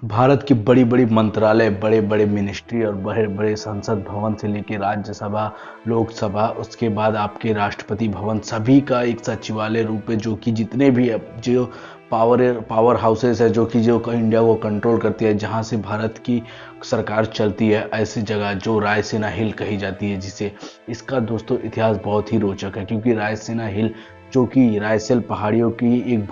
भारत की बड़ी बड़ी मंत्रालय, बड़े बड़े मिनिस्ट्री और बड़े बड़े संसद भवन से लेके राज्यसभा, लोकसभा, उसके बाद आपके राष्ट्रपति भवन, सभी का एक सचिवालय रूप है जो कि जितने भी जो पावर हाउसेस है जो इंडिया को कंट्रोल करती है, जहाँ से भारत की सरकार चलती है, ऐसी जगह जो रायसीना हिल कही जाती है जिसे। इसका दोस्तों इतिहास बहुत ही रोचक है, क्योंकि रायसीना हिल जो कि रायसेन पहाड़ियों की एक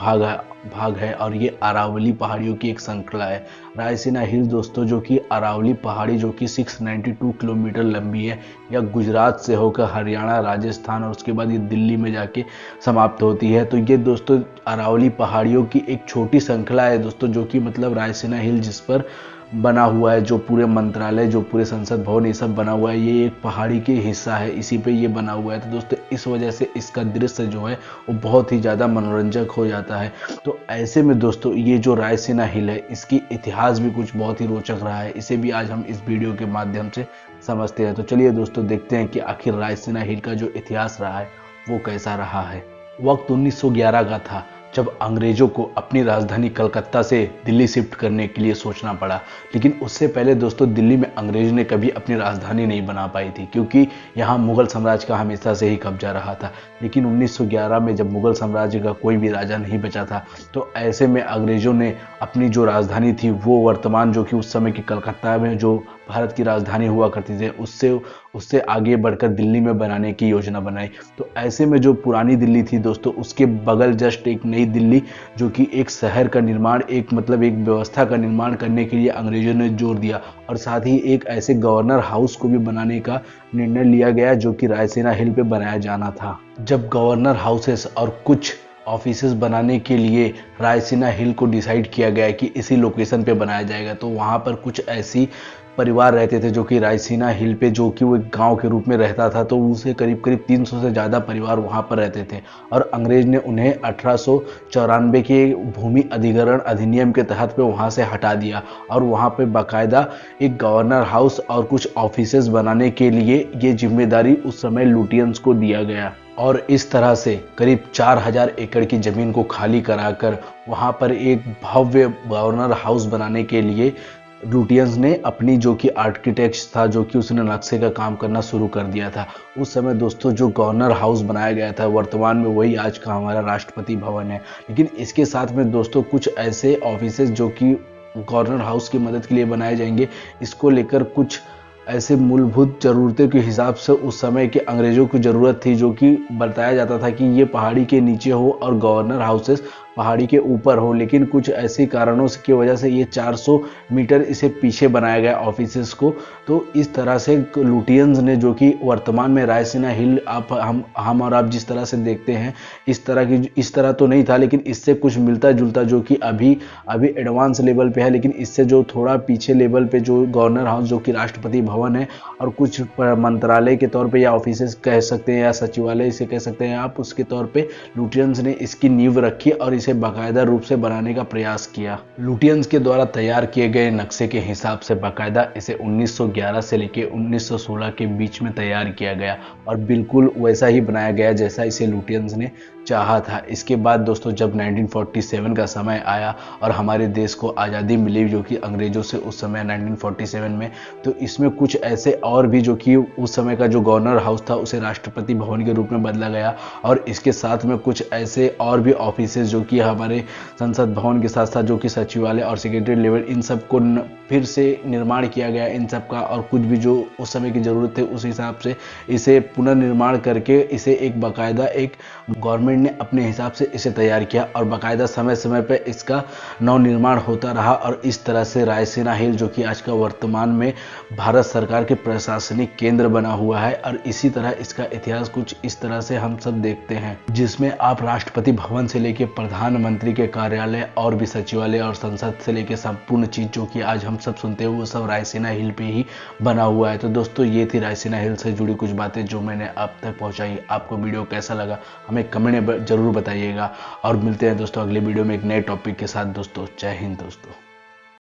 भाग है और ये अरावली पहाड़ियों की एक श्रृंखला है। रायसीना हिल दोस्तों जो कि अरावली पहाड़ी जो कि 692 किलोमीटर लंबी है, या गुजरात से होकर हरियाणा, राजस्थान और उसके बाद ये दिल्ली में जाके समाप्त होती है। तो ये दोस्तों अरावली पहाड़ियों की एक छोटी श्रृंखला है दोस्तों, जो कि मतलब रायसीना हिल जिस पर बना हुआ है, जो पूरे मंत्रालय, जो पूरे संसद भवन, ये सब बना हुआ है, ये एक पहाड़ी के हिस्सा है, इसी पे ये बना हुआ है। तो दोस्तों इस वजह से इसका दृश्य जो है वो बहुत ही ज़्यादा मनोरंजक हो जाता है। तो ऐसे में दोस्तों ये जो रायसीना हिल है, इसकी इतिहास भी कुछ बहुत ही रोचक रहा है, इसे भी आज हम इस वीडियो के माध्यम से समझते हैं। तो चलिए दोस्तों देखते हैं कि आखिर रायसीना हिल का जो इतिहास रहा है वो कैसा रहा है। वक्त 1911 का था, जब अंग्रेजों को अपनी राजधानी कलकत्ता से दिल्ली शिफ्ट करने के लिए सोचना पड़ा। लेकिन उससे पहले दोस्तों दिल्ली में अंग्रेज ने कभी अपनी राजधानी नहीं बना पाई थी, क्योंकि यहाँ मुगल साम्राज्य का हमेशा से ही कब्जा रहा था। लेकिन 1911 में जब मुगल साम्राज्य का कोई भी राजा नहीं बचा था, तो ऐसे में अंग्रेजों ने अपनी जो राजधानी थी वो वर्तमान जो कि उस समय की कलकत्ता में जो भारत की राजधानी हुआ करती थी, उससे आगे बढ़कर दिल्ली में बनाने की योजना बनाई। तो ऐसे में जो पुरानी दिल्ली थी दोस्तों, उसके बगल जस्ट एक नई दिल्ली जो कि एक शहर का निर्माण, एक व्यवस्था का निर्माण करने के लिए अंग्रेजों ने जोर दिया, और साथ ही एक ऐसे गवर्नर हाउस को भी बनाने का निर्णय लिया गया जो कि रायसीना हिल पे बनाया जाना था। जब गवर्नर हाउसेस और कुछ ऑफिसेस बनाने के लिए रायसीना हिल को डिसाइड किया गया कि इसी लोकेशन पे बनाया जाएगा, तो वहाँ पर कुछ ऐसी परिवार रहते थे जो कि रायसीना हिल पे, जो कि वो एक गांव के रूप में रहता था, तो उसे करीब करीब 300 से ज़्यादा परिवार वहाँ पर रहते थे। और अंग्रेज ने उन्हें 1894 के भूमि अधिग्रहण अधिनियम के तहत पे वहाँ से हटा दिया, और वहाँ पे बाकायदा एक गवर्नर हाउस और कुछ ऑफिसेस बनाने के लिए ये जिम्मेदारी उस समय लुटियंस को दिया गया। और इस तरह से करीब 4000 एकड़ की ज़मीन को खाली कराकर वहाँ पर एक भव्य गवर्नर हाउस बनाने के लिए लुटियंस ने अपनी जो कि आर्किटेक्ट था, जो कि उसने नक्शे का काम करना शुरू कर दिया था। उस समय दोस्तों जो गवर्नर हाउस बनाया गया था, वर्तमान में वही आज का हमारा राष्ट्रपति भवन है। लेकिन इसके साथ में दोस्तों कुछ ऐसे ऑफिसेज जो कि गवर्नर हाउस की मदद के लिए बनाए जाएंगे, इसको लेकर कुछ ऐसे मूलभूत ज़रूरतों के हिसाब से उस समय के अंग्रेज़ों की ज़रूरत थी, जो कि बताया जाता था कि ये पहाड़ी के नीचे हो और गवर्नर हाउसेस पहाड़ी के ऊपर हो। लेकिन कुछ ऐसे कारणों की वजह से ये 400 मीटर इसे पीछे बनाया गया ऑफिसेस को। तो इस तरह से लुटियंस ने, जो कि वर्तमान में रायसीना हिल हम और आप जिस तरह से देखते हैं, इस तरह तो नहीं था, लेकिन इससे कुछ मिलता जुलता, जो कि अभी एडवांस लेवल पे है, लेकिन इससे जो थोड़ा पीछे लेवल पे जो गवर्नर हाउस जो कि राष्ट्रपति भवन है, और कुछ मंत्रालय के तौर पे या ऑफिसेस कह सकते हैं या सचिवालय इसे कह सकते हैं आप, उसके तौर पे लुटियंस ने इसकी नींव रखी और इसे बाकायदा रूप से बनाने का प्रयास किया। लुटियंस के द्वारा तैयार किए गए नक्शे के हिसाब से बाकायदा इसे 1911 से लेकर 1916 के बीच में तैयार किया गया, और बिल्कुल वैसा ही बनाया गया जैसा इसे लुटियंस ने चाहा था। इसके बाद दोस्तों जब 1947 का समय आया और हमारे देश को आज़ादी मिली, जो कि अंग्रेजों से उस समय 1947 में, तो इसमें कुछ ऐसे और भी, जो कि उस समय का जो गवर्नर हाउस था उसे राष्ट्रपति भवन के रूप में बदला गया, और इसके साथ में कुछ ऐसे और भी ऑफिसेज जो कि हमारे संसद भवन के साथ साथ जो कि सचिवालय और सेक्रेटरी लेवल, इन सब को फिर से निर्माण किया गया इन सब का, और कुछ भी जो उस समय की ज़रूरत थे उस हिसाब से इसे पुनर्निर्माण करके इसे एक बाकायदा एक गवर्नमेंट ने अपने हिसाब से इसे तैयार किया, और बाकायदा समय समय पर इसका नवनिर्माण होता रहा। और इस तरह से रायसीना हिल जो कि आज का वर्तमान में भारत सरकार के प्रशासनिक केंद्र बना हुआ है, और इसी तरह इसका इतिहास कुछ इस तरह से हम सब देखते हैं, जिसमें आप राष्ट्रपति भवन से लेके प्रधानमंत्री के कार्यालय और भी सचिवालय और संसद से लेके संपूर्ण चीज जो कि आज हम सब सुनते हैं वो सब रायसीना हिल पे ही बना हुआ है। तो दोस्तों ये थी रायसीना हिल से जुड़ी कुछ बातें जो मैंने आप तक पहुंचाई। आपको वीडियो कैसा लगा हमें कमेंट में जरूर बताइएगा, और मिलते हैं दोस्तों अगले वीडियो में एक नए टॉपिक के साथ। दोस्तों जय हिंद दोस्तों।